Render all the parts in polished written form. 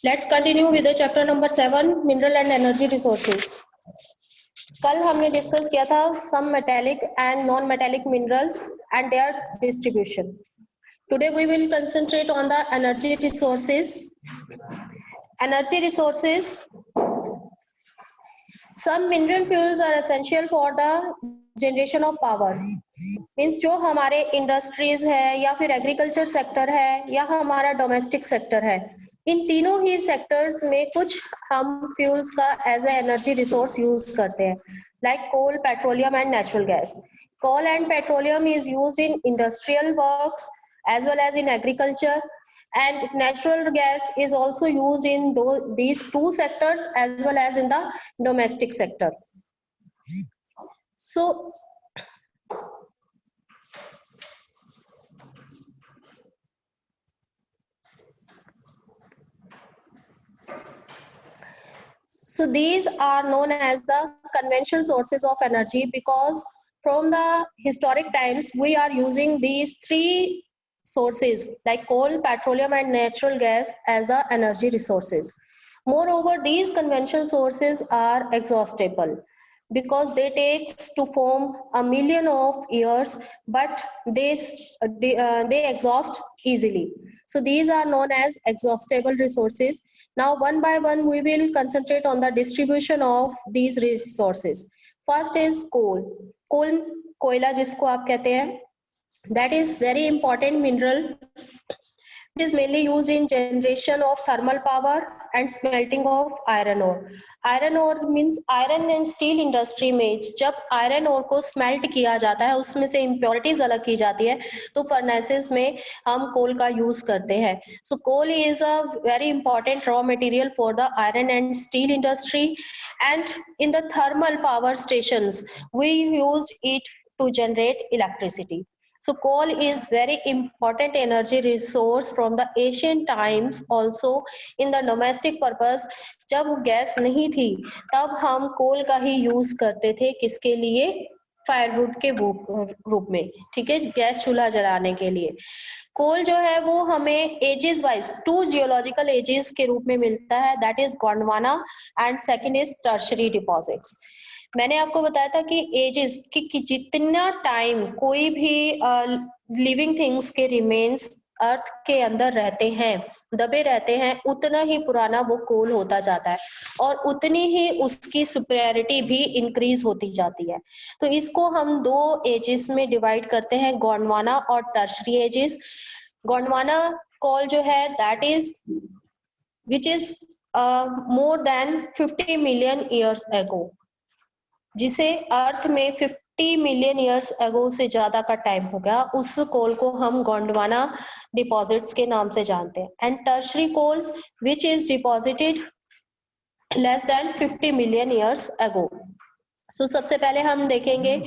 Let's continue with the chapter number 7, mineral and energy resources. कल हमने discuss किया था some metallic and non-metallic minerals and their distribution. Today we will concentrate on the energy resources. Energy resources. Some mineral fuels are essential for the generation of power. Means जो हमारे industries है या फिर agriculture sector है या हमारा domestic sector है, इन तीनों ही सेक्टर्स में कुछ हम फ्यूल्स का as a energy resource use करते हैं, like coal, petroleum and natural gas. Coal and petroleum is used in industrial works as well as in agriculture, and natural gas is also used in these two sectors as well as in the domestic sector. So these are known as the conventional sources of energy because from the historic times we are using these three sources like coal, petroleum and natural gas as the energy resources. Moreover, these conventional sources are exhaustible because they take to form a million of years, but they exhaust easily. So these are known as exhaustible resources. Now one by one we will concentrate on the distribution of these resources. First is coal. Coal, कोयला जिसको आप कहते हैं, that is very important mineral. It is mainly used in generation of thermal power and smelting of iron ore. Iron ore means iron and steel industry में जब iron ore को smelt किया जाता है, उसमें से impurities अलग की जाती है, तो furnaces में हम coal का use करते हैं. So coal is a very important raw material for the iron and steel industry, and in the thermal power stations we used it to generate electricity. So coal is very important energy resource from the ancient times. Also in the domestic purpose, जब gas नहीं थी तब हम कोल का ही use करते थे, किसके लिए? फायरवुड के रूप में, ठीक है, गैस चूल्हा जलाने के लिए. कोल जो है वो हमें एजेस वाइज 2 जियोलॉजिकल एजेस के रूप में मिलता है, that is Gondwana and second is tertiary deposits. मैंने आपको बताया था कि एजेस कि जितना टाइम कोई भी लिविंग थिंग्स के रिमेन्स अर्थ के अंदर रहते हैं, दबे रहते हैं, उतना ही पुराना वो कोल होता जाता है और उतनी ही उसकी सुपीरियरिटी भी इंक्रीज होती जाती है. तो इसको हम 2 एजेस में डिवाइड करते हैं, गोंडवाना और टर्शरी एजेस. गोंडवाना कोल जो है that is which is more than 50 million years एगो, जिसे अर्थ में 50 मिलियन ईयर्स एगो से ज्यादा का टाइम हो गया, उस कोल को हम गोंडवाना डिपॉजिट्स के नाम से जानते हैं. And tertiary coals which is deposited less than 50 million years ago. So सबसे पहले हम देखेंगे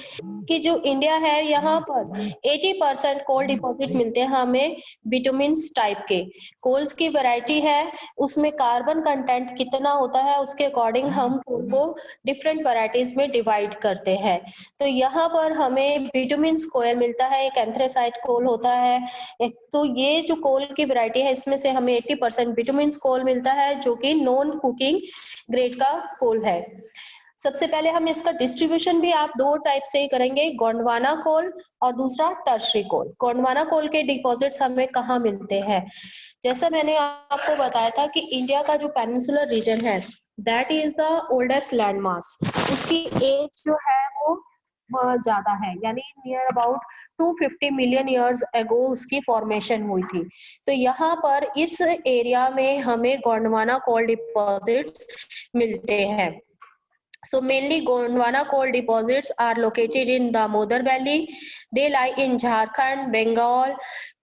कि जो इंडिया है यहाँ पर 80% कोल डिपॉजिट मिलते हैं हमें बिटुमिन्स टाइप के. कोल्स की वैरायटी है, उसमें कार्बन कंटेंट कितना होता है उसके अकॉर्डिंग हम कोल को डिफरेंट वैरायटीज में डिवाइड करते हैं. तो यहाँ पर हमें बिटुमिन्स कोयल मिलता है, एक एंथ्रेसाइट कोल होता है. तो ये जो कोल की वैरायटी है इसमें से हमें 80% बिटुमिन्स कोल मिलता है, जो कि नॉन कुकिंग ग्रेड का कोल है. सबसे पहले हम इसका डिस्ट्रीब्यूशन भी आप 2 टाइप से ही करेंगे, गोंडवाना कोल और दूसरा टर्शरी कोल. गोंडवाना कोल के डिपॉजिट्स हमें कहाँ मिलते हैं? जैसा मैंने आपको बताया था कि इंडिया का जो पेनिनसुलर रीजन है that is the oldest land mass. उसकी एज जो है वो ज्यादा है, यानी नियर अबाउट 250 मिलियन ईयर्स एगो उसकी फॉर्मेशन हुई थी. तो यहाँ पर इस एरिया में हमें गोंडवाना कोल डिपॉजिट्स मिलते हैं. So mainly Gondwana coal deposits are located in Damodar Valley. They lie in Jharkhand, Bengal,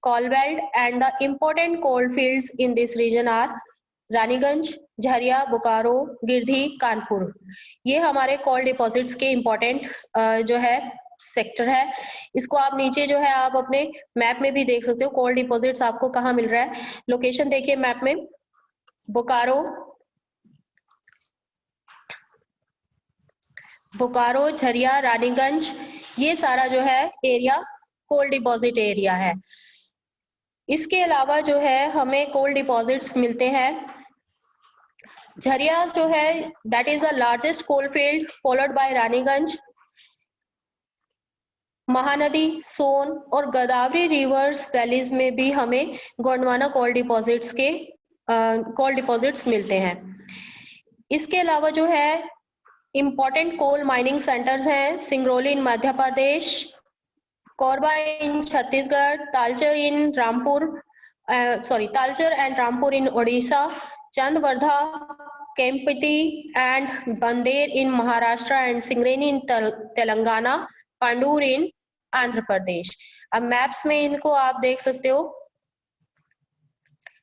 coal belt, and the important coal fields in this region are Raniganj, Jharia, Bokaro, गिरधी, Kanpur. ये हमारे कोल डिपॉजिट्स के इम्पोर्टेंट जो है सेक्टर है. इसको आप नीचे जो है आप अपने मैप में भी देख सकते हो, कोल डिपॉजिट्स आपको कहाँ मिल रहा है. लोकेशन देखिए मैप में, बोकारो, झरिया, रानीगंज, ये सारा जो है एरिया कोल डिपॉजिट एरिया है. इसके अलावा जो है हमें कोल डिपॉजिट्स मिलते हैं। झरिया जो है that is the largest coal field followed by Raniganj. Mahanadi, Son और गोदावरी रिवर्स वैलीज में भी हमें गोंडवाना कोल डिपॉजिट्स मिलते हैं। इसके अलावा जो है इम्पोर्टेंट कोल माइनिंग सेंटर्स हैं Singrauli in Madhya Pradesh, Korba in Chhattisgarh, Talcher and Rampur in Odisha, Chandwardha, Kamptee and Bander in Maharashtra and Singareni in Telangana, Pandur in Andhra Pradesh. अब मैप्स में इनको आप देख सकते हो,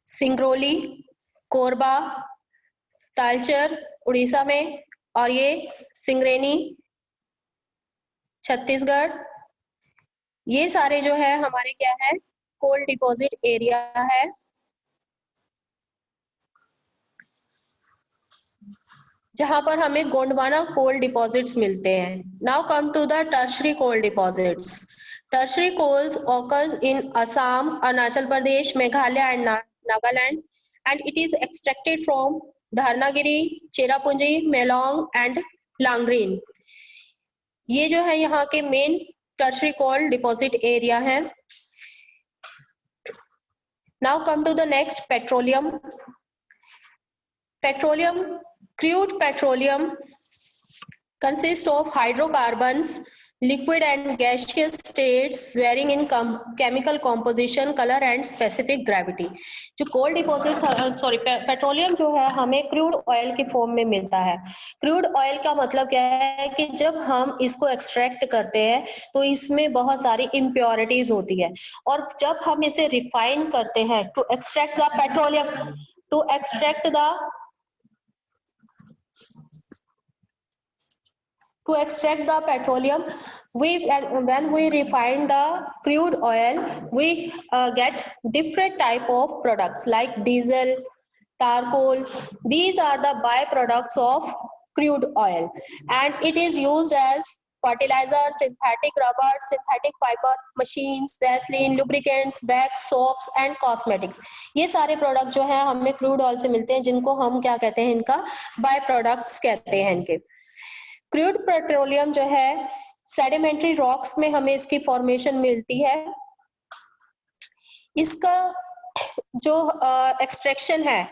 सिंगरौली, कोरबा, तालचर उड़ीसा में और ये सिंगरेनी छत्तीसगढ़, ये सारे जो है हमारे क्या है कोल डिपॉजिट एरिया है। जहां पर हमें गोंडवाना कोल डिपॉजिट्स मिलते हैं। Now come to the tertiary coal deposits. Tertiary coals occurs in Assam, Arunachal Pradesh, Meghalaya and Nagaland, and it is extracted from Dharnagiri, Cherrapunji, Melong and Langrin। ये जो है यहाँ के main tertiary coal deposit area है। Now come to the next, petroleum. Crude petroleum consists of hydrocarbons, liquid and gaseous states varying in chemical composition, color and specific gravity। जो कोल deposits petroleum जो है हमें क्रूड ऑयल के form में मिलता है। Crude oil का मतलब क्या है कि जब हम इसको एक्सट्रैक्ट करते हैं तो इसमें बहुत सारी इम्प्योरिटीज होती है, और जब हम इसे रिफाइन करते हैं to extract the petroleum, when we refine the crude oil, we get different type of products like diesel, charcoal. These are the byproducts of crude oil, and it is used as fertilizer, synthetic rubber, synthetic fiber, machines, Vaseline, lubricants, wax, soaps and cosmetics। ये सारे product जो है हमें crude oil से मिलते हैं, जिनको हम क्या कहते हैं, इनका बाय प्रोडक्ट्स कहते हैं इनके। क्रूड पेट्रोलियम जो है सेडिमेंट्री रॉक्स में हमें इसकी फॉर्मेशन मिलती है। इसका जो एक्सट्रैक्शन है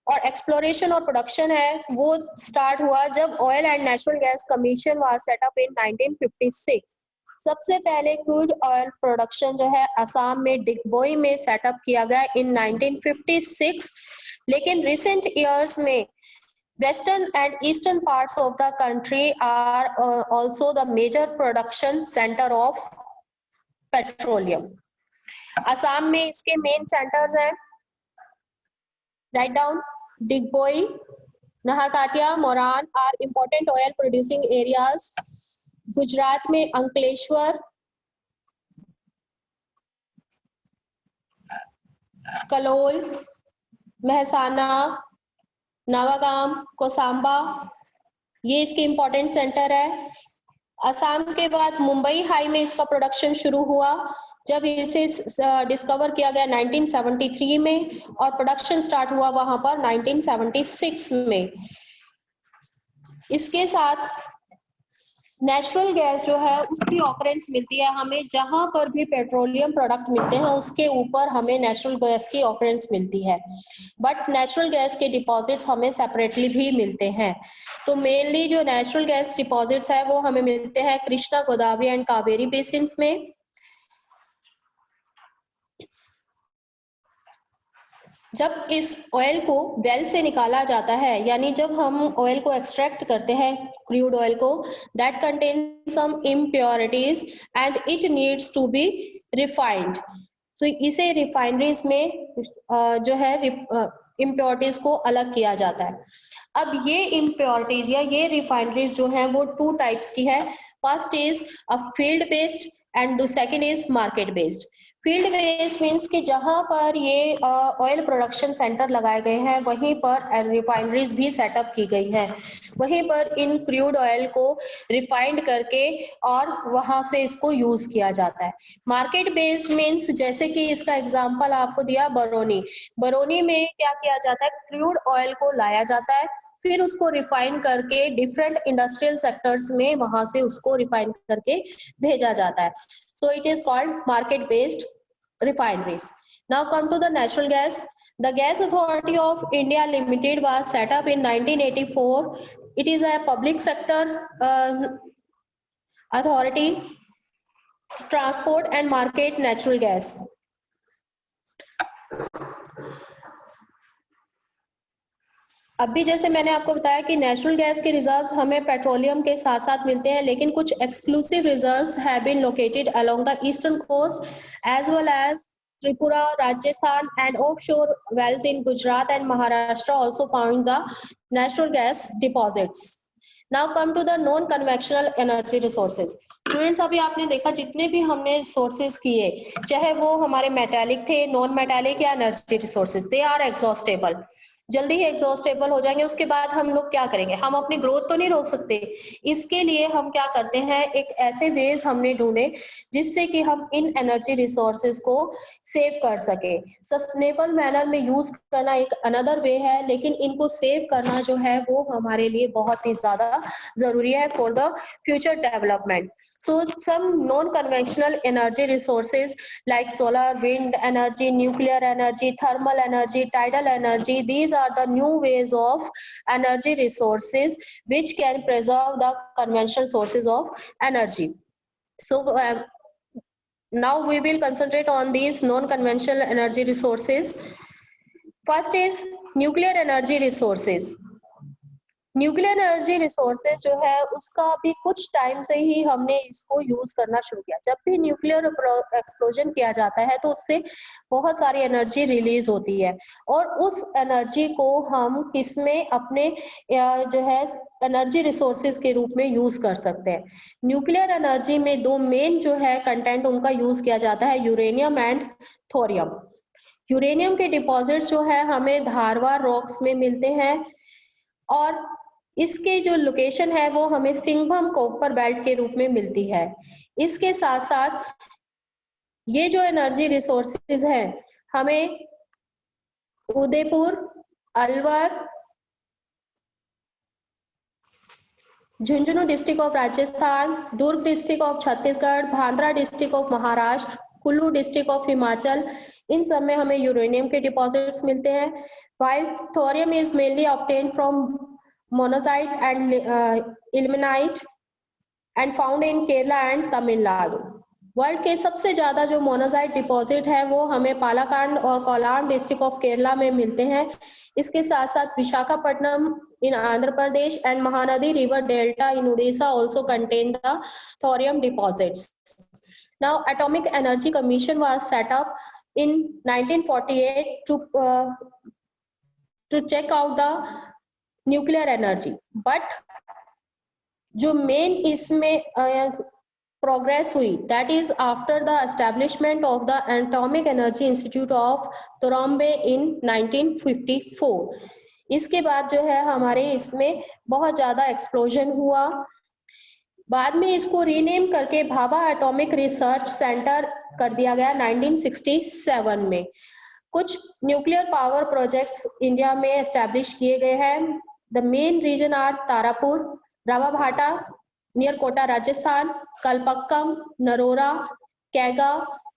और एक्सप्लोरेशन और प्रोडक्शन है वो स्टार्ट हुआ जब oil and natural gas commission was set up in 1956। सबसे पहले क्रूड ऑयल प्रोडक्शन जो है असम में डिगबोई में सेटअप किया गया इन 1956, लेकिन रिसेंट ईयर्स में Western and eastern parts of the country are also the major production center of petroleum। Assam में इसके मेन सेंटर्स हैं, right down, Digboi, Naharkatia, Moran are important oil producing areas। Gujarat में अंकलेश्वर, कलोल, महसाना, नवागाम, कोसांबा, ये इसके इंपॉर्टेंट सेंटर है। असम के बाद मुंबई हाई में इसका प्रोडक्शन शुरू हुआ जब इसे डिस्कवर किया गया 1973 में, और प्रोडक्शन स्टार्ट हुआ वहां पर 1976 में। इसके साथ नेचुरल गैस जो है उसकी ऑकरेंस मिलती है हमें, जहां पर भी पेट्रोलियम प्रोडक्ट मिलते हैं उसके ऊपर हमें नेचुरल गैस की ऑकरेंस मिलती है, बट नेचुरल गैस के डिपॉजिट्स हमें सेपरेटली भी मिलते हैं। तो मेनली जो नेचुरल गैस डिपॉजिट्स है वो हमें मिलते हैं कृष्णा, गोदावरी एंड कावेरी बेसिन्स में। जब इस ऑयल को वेल से निकाला जाता है, यानी जब हम ऑयल को एक्सट्रैक्ट करते हैं क्रूड ऑयल को, that contain some impurities and it needs to be refined. तो इसे रिफाइनरीज में जो है इम्प्योरिटीज को अलग किया जाता है। अब ये इम्प्योरिटीज या ये रिफाइनरीज जो है वो टू टाइप्स की है। First is a field based and the second is market based. Field based means कि जहां पर ये ऑयल प्रोडक्शन सेंटर लगाए गए हैं वहीं पर रिफाइनरीज भी सेटअप की गई है, वहीं पर इन क्रूड ऑयल को रिफाइंड करके और वहां से इसको यूज किया जाता है। मार्केट बेस्ड मीन्स जैसे कि इसका एग्जांपल आपको दिया बरौनी, बरौनी में क्या किया जाता है, क्रूड ऑयल को लाया जाता है, फिर उसको रिफाइन करके डिफरेंट इंडस्ट्रियल सेक्टर्स में वहां से उसको रिफाइन करके भेजा जाता है। So it is called market based refineries. Now come to the natural gas. The Gas Authority of India Limited was set up in 1984. It is a public sector authority, transport and market natural gas. अभी जैसे मैंने आपको बताया कि natural gas के reserves हमें petroleum के साथ साथ मिलते हैं, लेकिन कुछ exclusive reserves have been located along the eastern coast as well as Tripura, Rajasthan and offshore wells in Gujarat and Maharashtra also found the natural gas deposits. Now come to the non-conventional energy resources. Students अभी आपने देखा जितने भी हमने resources किए, चाहे वो हमारे मेटालिक थे, नॉन मेटालिक या energy resources, they are exhaustible, जल्दी ही एग्जॉस्टेबल हो जाएंगे। उसके बाद हम लोग क्या करेंगे, हम अपनी ग्रोथ तो नहीं रोक सकते, इसके लिए हम क्या करते हैं, एक ऐसे वेज हमने ढूंढे जिससे कि हम इन एनर्जी रिसोर्सेज को सेव कर सके। सस्टेनेबल मैनर में यूज करना एक अनदर वे है, लेकिन इनको सेव करना जो है वो हमारे लिए बहुत ही ज्यादा जरूरी है for the future development. So some non-conventional energy resources like solar, wind energy, nuclear energy, thermal energy, tidal energy, these are the new ways of energy resources which can preserve the conventional sources of energy. So now we will concentrate on these non-conventional energy resources. First is nuclear energy resources. Nuclear energy resources जो है उसका भी कुछ time से ही हमने इसको use करना शुरू किया। जब भी न्यूक्लियर एक्सप्लोजन किया जाता है तो उससे बहुत सारी एनर्जी रिलीज होती है और उस एनर्जी को हम किसमें अपने जो है एनर्जी रिसोर्सेज के रूप में यूज कर सकते हैं। न्यूक्लियर एनर्जी में दो मेन जो है कंटेंट उनका यूज किया जाता है, यूरेनियम एंड थोरियम। यूरेनियम के डिपॉजिट्स जो है हमें धारवाड़ रॉक्स में मिलते हैं और इसके जो लोकेशन है वो हमें सिंघभूम कॉपर बेल्ट के रूप में मिलती है। इसके साथ साथ ये जो एनर्जी रिसोर्सेज हैं हमें Udaipur, Alwar, Jhunjhunu district of Rajasthan, Durg district of Chhattisgarh, Bhandara district of Maharashtra, Kullu district of Himachal, इन सब में हमें यूरेनियम के डिपॉजिट्स मिलते हैं। While thorium is mainly obtained from monazite and ilmenite and found in Kerala and Tamil Nadu. World के सबसे ज्यादा जो मोनाजाइट डिपॉजिट है वो हमें पालाकांड और कोलाम डिस्ट्रिक्ट ऑफ केरला में मिलते हैं। इसके साथ साथ Visakhapatnam in Andhra Pradesh and Mahanadi river delta in Orissa also contain the thorium deposits. Now Atomic Energy Commission was set up in 1948 to check out the nuclear energy, but जो मेन इसमें प्रोग्रेस हुई that is after the establishment of the Atomic Energy Institute of Toronto in 1954. इसके बाद जो है हमारे इसमें बहुत ज्यादा एक्सप्लोजन हुआ। बाद में इसको रीनेम करके भाभा एटॉमिक रिसर्च सेंटर कर दिया गया 1967 में। कुछ न्यूक्लियर पावर प्रोजेक्ट्स इंडिया में एस्टैब्लिश किए गए हैं। The main region are Tarapur, Rawatbhata near Kota Rajasthan, Kalpakkam, Narora, Kaiga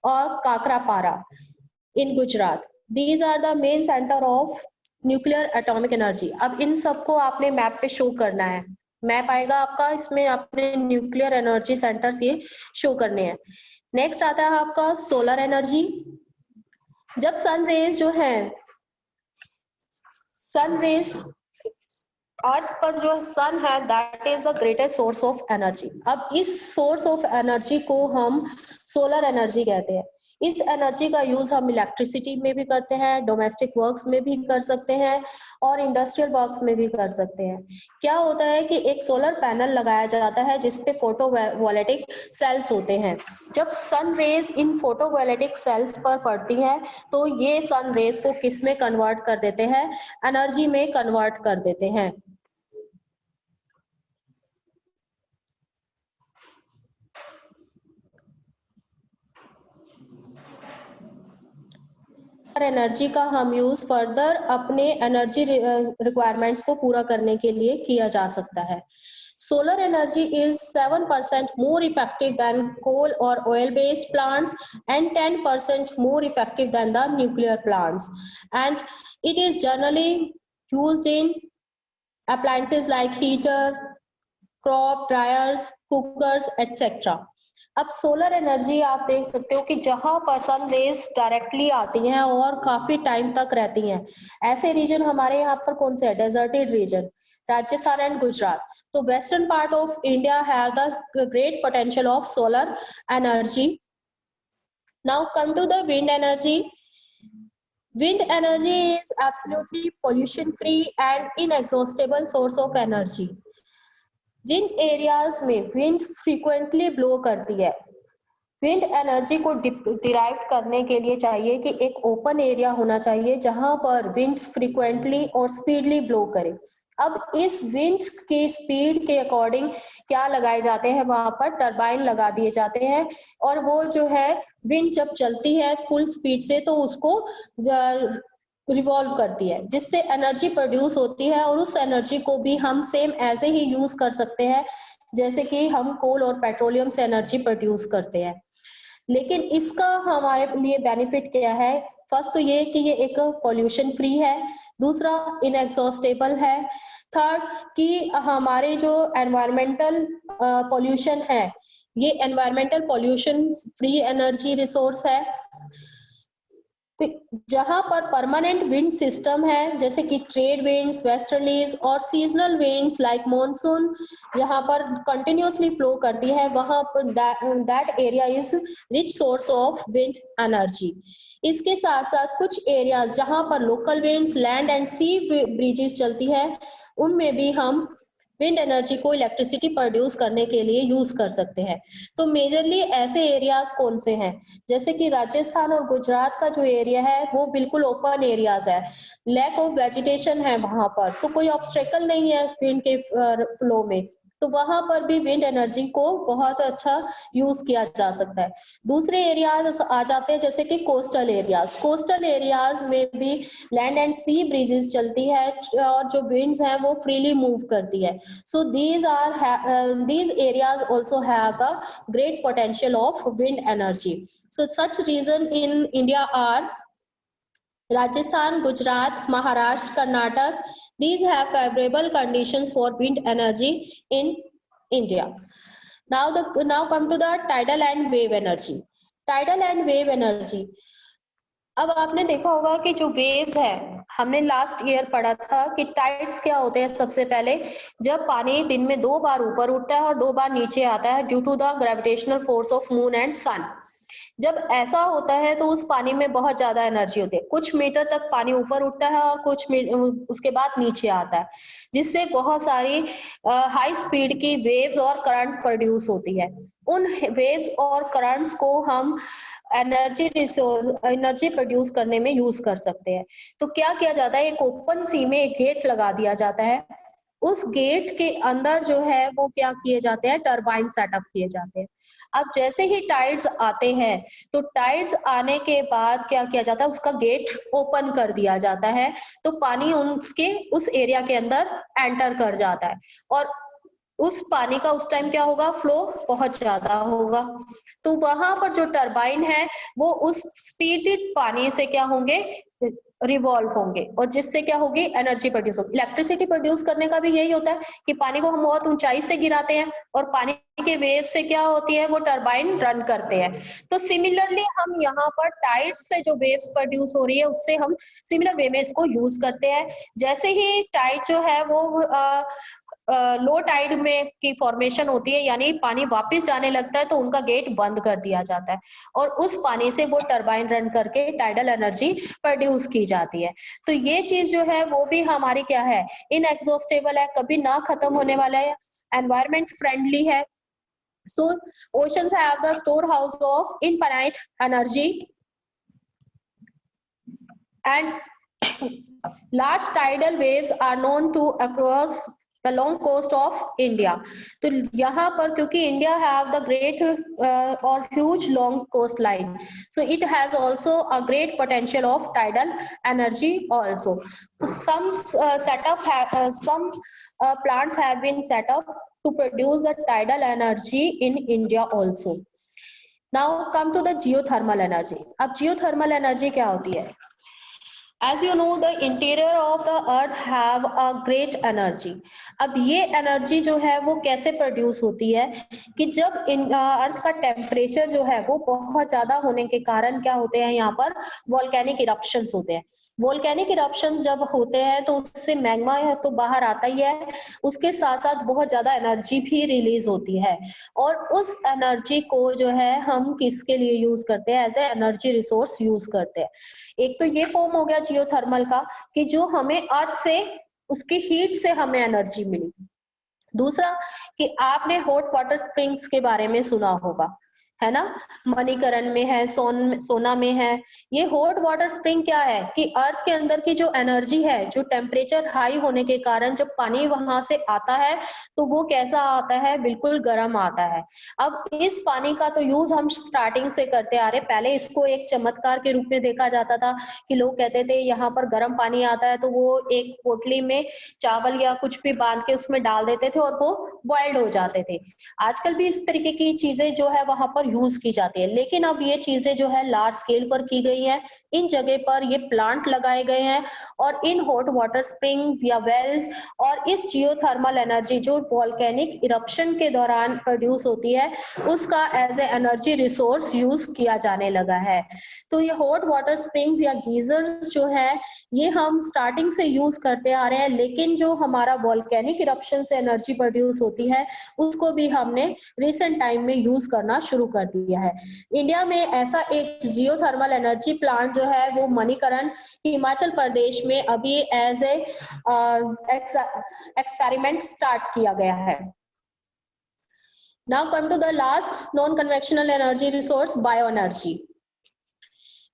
और Kakrapar in Gujarat. These are the main centre of nuclear atomic energy. अब इन सबको आपने मैप पे शो करना है, मैप आएगा आपका, इसमें आपने न्यूक्लियर एनर्जी सेंटर्स ये शो करने हैं। नेक्स्ट आता है आपका सोलर एनर्जी। जब सन रेज जो है, सन रेज अर्थ पर जो सन है that is the greatest source of energy. अब इस सोर्स ऑफ एनर्जी को हम सोलर एनर्जी कहते हैं। इस एनर्जी का यूज हम इलेक्ट्रिसिटी में भी करते हैं, डोमेस्टिक वर्क्स में भी कर सकते हैं और इंडस्ट्रियल वर्क्स में भी कर सकते हैं। क्या होता है कि एक सोलर पैनल लगाया जाता है जिसपे फोटोवोल्टिक सेल्स होते हैं। जब सन रेज इन फोटोवोल्टिक सेल्स पर पड़ती है तो ये सन रेज को किस में कन्वर्ट कर देते हैं, एनर्जी में कन्वर्ट कर देते हैं। एनर्जी का हम यूज फर्दर अपने एनर्जी रिक्वायरमेंट्स को पूरा करने के लिए किया जा सकता है। Solar energy is 7% more effective than coal or oil based plants and 10% more effective than the nuclear plants, and it is generally used in appliances like heater, crop dryers, cookers, etc. अब solar energy आप देख सकते हो कि जहां पर sun rays directly आती हैं और काफी टाइम तक रहती हैं, ऐसे रीजन हमारे यहाँ पर कौन से है, deserted region, Rajasthan and Gujarat. तो western part of India have the great potential of solar energy. Now come to the wind energy. Wind energy is absolutely pollution free and inexhaustible source of energy. जिन areas में wind frequently blow करती है, wind energy को derive करने के लिए चाहिए कि एक ओपन एरिया होना चाहिए जहां पर विंड फ्रीक्वेंटली और स्पीडली ब्लो करे। अब इस विंड की स्पीड के अकॉर्डिंग क्या लगाए जाते हैं, वहां पर टरबाइन लगा दिए जाते हैं और वो जो है विंड जब चलती है फुल स्पीड से तो उसको रिवॉल्व करती है, जिससे एनर्जी प्रोड्यूस होती है और उस एनर्जी को भी हम सेम ऐसे ही यूज कर सकते हैं जैसे कि हम कोल और पेट्रोलियम से एनर्जी प्रोड्यूस करते हैं। लेकिन इसका हमारे लिए बेनिफिट क्या है, फर्स्ट तो ये कि ये एक पॉल्यूशन फ्री है, दूसरा इनएग्जॉस्टेबल है, थर्ड कि हमारे जो एनवायरमेंटल पॉल्यूशन है, ये environmental pollution free energy resource है। तो जहां पर परमानेंट विंड सिस्टम है जैसे कि ट्रेड विंड्स, वेस्टर्लीज और सीजनल विंड्स लाइक मॉनसून जहां पर कंटिन्यूअसली फ्लो करती है, वहां पर that area is rich source of wind energy. इसके साथ साथ कुछ एरियाज जहां पर local winds, land and sea breezes चलती है, उनमें भी हम विंड एनर्जी को इलेक्ट्रिसिटी प्रोड्यूस करने के लिए यूज कर सकते हैं। तो मेजरली ऐसे एरियाज कौन से हैं, जैसे कि राजस्थान और गुजरात का जो एरिया है वो बिल्कुल ओपन एरियाज है, लैक ऑफ वेजिटेशन है वहां पर, तो कोई ऑब्स्टेकल नहीं है विंड के फ्लो में, तो वहां पर भी विंड एनर्जी को बहुत अच्छा यूज किया जा सकता है। दूसरे एरियाज आ जाते हैं जैसे कि कोस्टल एरियाज। कोस्टल एरियाज में भी लैंड एंड सी ब्रीजेस चलती है और जो विंड्स हैं वो फ्रीली मूव करती है। सो these areas also have the great potential of wind energy. So such region in India are Rajasthan, Gujarat, Maharashtra, Karnataka. These have favorable conditions for wind energy in India. Now come to the tidal and wave energy. Tidal and wave energy. अब आपने देखा होगा कि जो waves है, हमने last year पढ़ा था कि टाइड्स क्या होते हैं। सबसे पहले जब पानी दिन में 2 बार ऊपर उठता है और 2 बार नीचे आता है due to the gravitational force of moon and sun. जब ऐसा होता है तो उस पानी में बहुत ज्यादा एनर्जी होती है, कुछ मीटर तक पानी ऊपर उठता है और उसके बाद नीचे आता है, जिससे बहुत सारी हाई स्पीड की वेव्स और करंट प्रोड्यूस होती है। उन वेव्स और करंट्स को हम एनर्जी प्रोड्यूस करने में यूज कर सकते हैं। तो क्या किया जाता है, एक ओपन सी में एक गेट लगा दिया जाता है, उस गेट के अंदर जो है वो क्या किए जाते हैं, टरबाइन सेटअप किए जाते हैं। अब जैसे ही टाइड्स आते हैं तो टाइड्स आने के बाद क्या किया जाता है, उसका गेट ओपन कर दिया जाता है, तो पानी उसके उस एरिया के अंदर एंटर कर जाता है और उस पानी का उस टाइम क्या होगा, फ्लो बहुत ज्यादा होगा। तो वहां पर जो टरबाइन है वो उस स्पीडेड पानी से क्या होंगे, रिवॉल्व होंगे और जिससे क्या होगी, एनर्जी प्रोड्यूस होगी। इलेक्ट्रिसिटी प्रोड्यूस करने का भी यही होता है कि पानी को हम बहुत ऊंचाई से गिराते हैं और पानी के वेव से क्या होती है, वो टरबाइन रन करते हैं। तो सिमिलरली हम यहाँ पर टाइड से जो वेव्स प्रोड्यूस हो रही है उससे हम सिमिलर वे में इसको यूज करते हैं। जैसे ही टाइड जो है वो लो टाइड में की फॉर्मेशन होती है, यानी पानी वापस जाने लगता है, तो उनका गेट बंद कर दिया जाता है और उस पानी से वो टरबाइन रन करके टाइडल एनर्जी प्रोड्यूस की जाती है। तो ये चीज जो है वो भी हमारी क्या है, इनएग्जॉस्टेबल है, कभी ना खत्म होने वाला है, एनवायरमेंट फ्रेंडली है। So oceans have the storehouse of infinite energy and large tidal waves are known to across the long coast of India. तो यहाँ पर क्योंकि India have the great or huge long coastline, so it has also a great potential of tidal energy also. Some plants have been set up to produce the tidal energy in India also. Now come to the geothermal energy. अब geothermal energy क्या होती है? As you know, the interior of the earth have a great energy. अब ये energy जो है वो कैसे प्रोड्यूस होती है कि जब अर्थ का टेम्परेचर जो है वो बहुत ज्यादा होने के कारण क्या होते हैं, यहाँ पर वोल्केनिक इरप्शंस होते हैं। वोल्केनिक इरप्शंस जब होते हैं तो उससे मैग्मा तो बाहर आता ही है, उसके साथ साथ बहुत ज्यादा एनर्जी भी रिलीज होती है और उस एनर्जी को जो है हम किसके लिए यूज करते हैं, as a energy resource use करते हैं। एक तो ये फॉर्म हो गया जियोथर्मल का कि जो हमें अर्थ से उसकी हीट से हमें एनर्जी मिली। दूसरा कि आपने हॉट वाटर स्प्रिंग्स के बारे में सुना होगा, है ना, मणिकरण में है, सोना में है। ये हॉट वाटर स्प्रिंग क्या है कि अर्थ के अंदर की जो एनर्जी है, जो टेम्परेचर हाई होने के कारण जब पानी वहां से आता है तो वो कैसा आता है, बिल्कुल गर्म आता है। अब इस पानी का तो यूज हम स्टार्टिंग से करते आ रहे, पहले इसको एक चमत्कार के रूप में देखा जाता था कि लोग कहते थे यहाँ पर गर्म पानी आता है तो वो एक पोटली में चावल या कुछ भी बांध के उसमें डाल देते थे और वो बॉइल्ड हो जाते थे। आजकल भी इस तरीके की चीजें जो है वहां पर यूज की जाती है, लेकिन अब ये चीजें जो है लार्ज स्केल पर की गई है। इन जगह पर ये प्लांट लगाए गए हैं और इन हॉट वाटर स्प्रिंग्स या वेल्स और इस जियोथर्मल एनर्जी जो वोल्केनिक इरप्शन के दौरान प्रोड्यूस होती है उसका as a energy resource use किया जाने लगा है। तो ये हॉट वाटर स्प्रिंग्स या गीजर्स जो है ये हम स्टार्टिंग से यूज करते आ रहे हैं, लेकिन जो हमारा वोल्केनिक इरप्शन से एनर्जी प्रोड्यूस होती है उसको भी हमने रिसेंट टाइम में यूज करना शुरू कर दिया है। इंडिया में ऐसा एक जियोथर्मल एनर्जी प्लांट जो है वो मणिकरण हिमाचल प्रदेश में अभी एज ए एक्सपेरिमेंट स्टार्ट किया गया है। Now come to the last non-conventional energy resource, bioenergy.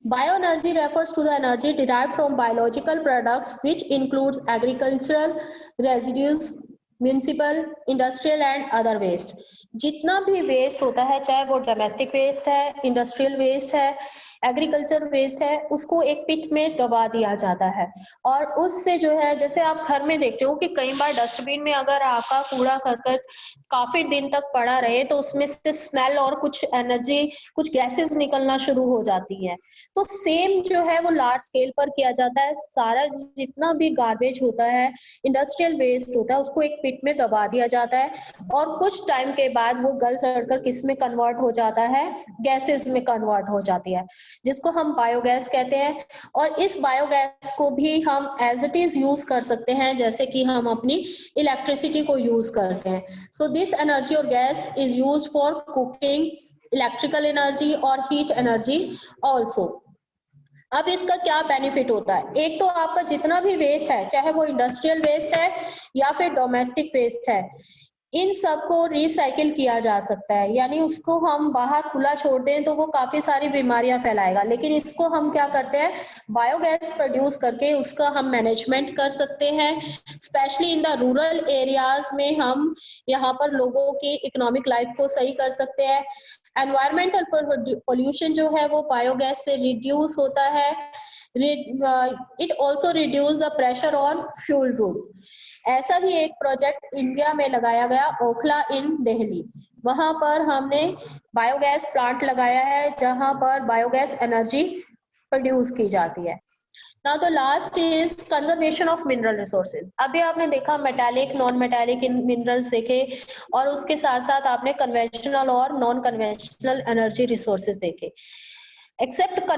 Bioenergy refers to the energy derived from biological products which includes agricultural residues, municipal, industrial and other waste. जितना भी waste होता है, चाहे वो domestic waste है, इंडस्ट्रियल वेस्ट है, agriculture waste है, उसको एक पिट में दबा दिया जाता है और उससे जो है, जैसे आप घर में देखते हो कि कई बार डस्टबिन में अगर आपका कूड़ा करकट काफी दिन तक पड़ा रहे तो उसमें से स्मेल और कुछ एनर्जी, कुछ गैसेस निकलना शुरू हो जाती है। तो सेम जो है वो लार्ज स्केल पर किया जाता है। सारा जितना भी गार्बेज होता है, इंडस्ट्रियल वेस्ट होता है, उसको एक पिट में दबा दिया जाता है और कुछ टाइम के बाद वो गल सड़कर किस में कन्वर्ट हो जाता है, गैसेस में कन्वर्ट हो जाती है, जिसको हम बायोगैस कहते हैं। और इस बायोगैस को भी हम एज इट इज यूज कर सकते हैं, जैसे कि हम अपनी इलेक्ट्रिसिटी को यूज करते हैं। सो दिस एनर्जी और gas is use for cooking, electrical energy और हीट एनर्जी ऑल्सो। अब इसका क्या बेनिफिट होता है, एक तो आपका जितना भी वेस्ट है, चाहे वो इंडस्ट्रियल वेस्ट है या फिर डोमेस्टिक वेस्ट है, इन सबको रिसाइकिल किया जा सकता है। यानी उसको हम बाहर खुला छोड़ दें तो वो काफी सारी बीमारियां फैलाएगा, लेकिन इसको हम क्या करते हैं, बायोगैस प्रोड्यूस करके उसका हम मैनेजमेंट कर सकते हैं। Specially in the rural areas में हम यहाँ पर लोगों की इकोनॉमिक लाइफ को सही कर सकते हैं। एनवायरमेंटल पोल्यूशन जो है वो बायोगैस से रिड्यूस होता है। It also reduce the pressure on fuel rule. ऐसा ही एक प्रोजेक्ट इंडिया में लगाया गया, ओखला इन दिल्ली। वहां पर हमने बायोगैस प्लांट लगाया है जहां पर बायोगैस एनर्जी प्रोड्यूस की जाती है। Now the last is conservation of mineral resources. अभी आपने देखा मेटालिक नॉन मेटालिक इन मिनरल्स देखे, और उसके साथ साथ आपने कन्वेंशनल और नॉन कन्वेंशनल एनर्जी रिसोर्सेज देखे। Except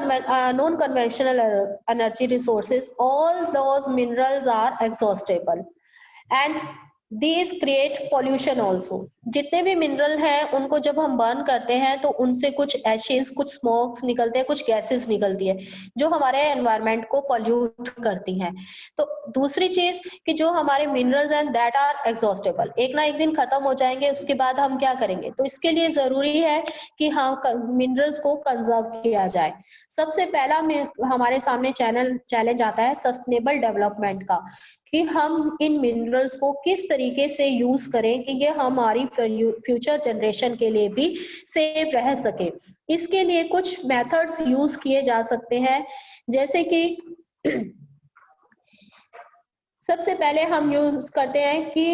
non-conventional energy resources, all those minerals are exhaustible and these create pollution also। जितने भी मिनरल हैं उनको जब हम बर्न करते हैं तो उनसे कुछ एशेस, कुछ स्मोक्स निकलते हैं, कुछ गैसेस निकलती है जो हमारे एनवायरनमेंट को पॉल्यूट करती हैं। तो दूसरी चीज कि जो हमारे मिनरल्स हैं दैट आर एग्जॉस्टेबल, एक ना एक दिन खत्म हो जाएंगे, उसके बाद हम क्या करेंगे? तो इसके लिए जरूरी है कि हाँ मिनरल्स को कंजर्व किया जाए। सबसे पहला हमारे सामने चैलेंज आता है सस्टेनेबल डेवलपमेंट का, कि हम इन मिनरल्स को किस तरीके से यूज करें कि ये हमारी फ्यूचर जनरेशन के लिए भी सेफ रह सके। इसके लिए कुछ मेथड्स यूज किए जा सकते हैं, जैसे कि सबसे पहले हम यूज करते हैं कि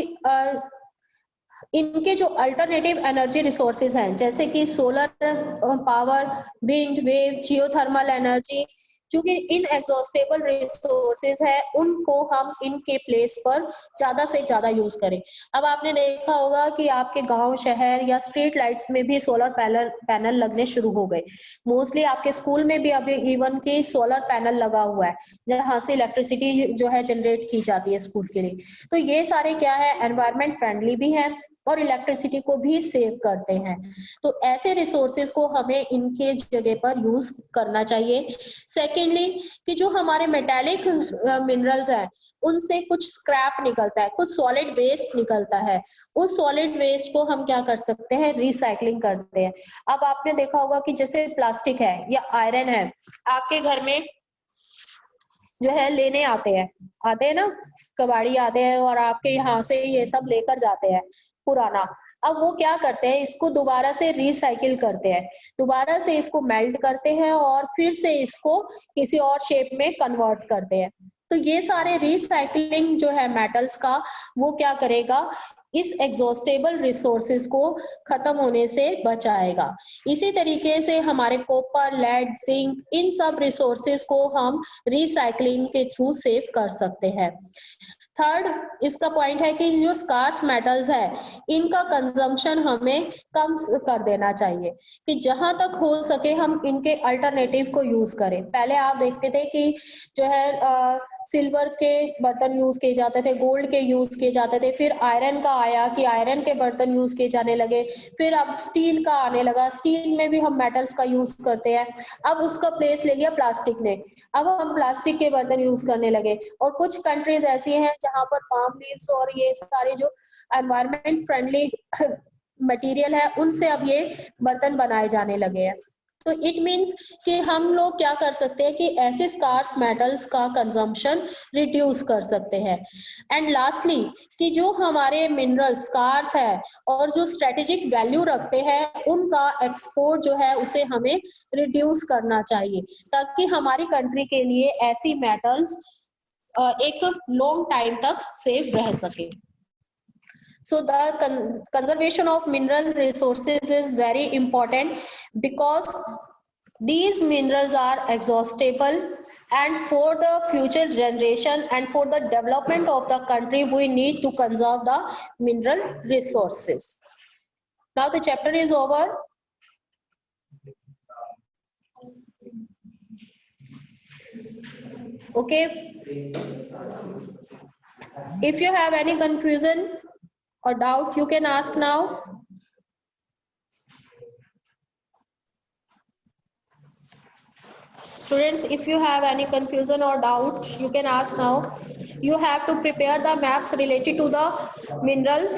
इनके जो अल्टरनेटिव एनर्जी रिसोर्सेज हैं, जैसे कि solar power, wind, wave, geothermal energy, चूंकि इन एग्जॉस्टेबल रिसोर्सेज है उनको हम इनके प्लेस पर ज्यादा से ज्यादा यूज करें। अब आपने देखा होगा कि आपके गांव, शहर या स्ट्रीट लाइट्स में भी सोलर पैनल लगने शुरू हो गए। मोस्टली आपके स्कूल में भी अभी इवन की सोलर पैनल लगा हुआ है जहां से इलेक्ट्रिसिटी जो है जनरेट की जाती है स्कूल के लिए। तो ये सारे क्या है, एनवायरमेंट फ्रेंडली भी है और इलेक्ट्रिसिटी को भी सेव करते हैं। तो ऐसे रिसोर्सेज को हमें इनके जगह पर यूज करना चाहिए। सेकेंडली कि जो हमारे मेटालिक मिनरल्स हैं उनसे कुछ स्क्रैप निकलता है, कुछ सॉलिड वेस्ट निकलता है, उस सॉलिड वेस्ट को हम क्या कर सकते हैं? रिसाइकलिंग करते हैं। अब आपने देखा होगा कि जैसे प्लास्टिक है या आयरन है, आपके घर में जो है लेने आते हैं ना, कबाड़ी आते हैं और आपके यहाँ से ये सब लेकर जाते हैं पुराना। अब वो क्या करते हैं? इसको दोबारा से रिसाइकिल करते हैं, दोबारा से इसको मेल्ट करते हैं और फिर से इसको किसी और शेप में कन्वर्ट करते हैं। तो ये सारे रिसाइकलिंग जो है मेटल्स का, वो क्या करेगा? इस एग्जॉस्टेबल रिसोर्सेज को खत्म होने से बचाएगा। इसी तरीके से हमारे कॉपर, लेड, जिंक, इन सब रिसोर्सेज को हम रिसाइकलिंग के थ्रू सेव कर सकते हैं। थर्ड इसका पॉइंट है कि जो स्कार्स मेटल्स है इनका कंजम्पशन हमें कम कर देना चाहिए, कि जहां तक हो सके हम इनके अल्टरनेटिव को यूज करें। पहले आप देखते थे कि जो है सिल्वर के बर्तन यूज किए जाते थे, गोल्ड के यूज किए जाते थे, फिर आयरन का आया कि आयरन के बर्तन यूज किए जाने लगे, फिर अब स्टील का आने लगा, स्टील में भी हम मेटल्स का यूज करते हैं। अब उसका प्लेस ले लिया प्लास्टिक ने, अब हम प्लास्टिक के बर्तन यूज करने लगे। और कुछ कंट्रीज ऐसी हैं जहां पर पाम लीव्स और ये सारे जो एनवायरमेंट फ्रेंडली मटेरियल है उनसे अब ये बर्तन बनाए जाने लगे हैं। तो इट मीन्स कि हम लोग क्या कर सकते हैं कि ऐसे स्कार्स मेटल्स का कंजम्पशन रिड्यूस कर सकते हैं। एंड लास्टली कि जो हमारे मिनरल स्कार्स है और जो स्ट्रेटेजिक वैल्यू रखते हैं उनका एक्सपोर्ट जो है उसे हमें रिड्यूस करना चाहिए, ताकि हमारी कंट्री के लिए ऐसी मेटल्स एक लॉन्ग टाइम तक सेव रह सके। So the conservation of mineral resources is very important because these minerals are exhaustible, and for the future generation and for the development of the country we need to conserve the mineral resources. Now the chapter is over. Okay, if you have any confusion or doubt you can ask now. Students, if you have any confusion or doubt you can ask now. You have to prepare the maps related to the minerals,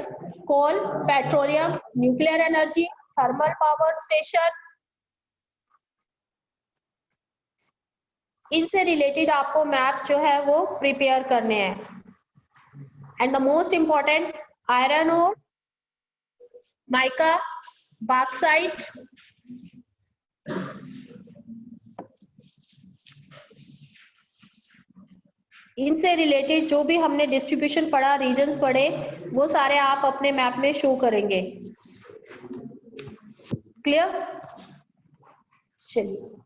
coal, petroleum, nuclear energy, thermal power station, इनसे related आपको maps जो है वो prepare करने हैं। And the most important iron ore, mica, bauxite, इनसे related जो भी हमने डिस्ट्रीब्यूशन पढ़ा, रीजन्स पढ़े, वो सारे आप अपने मैप में शो करेंगे। क्लियर? चलिए।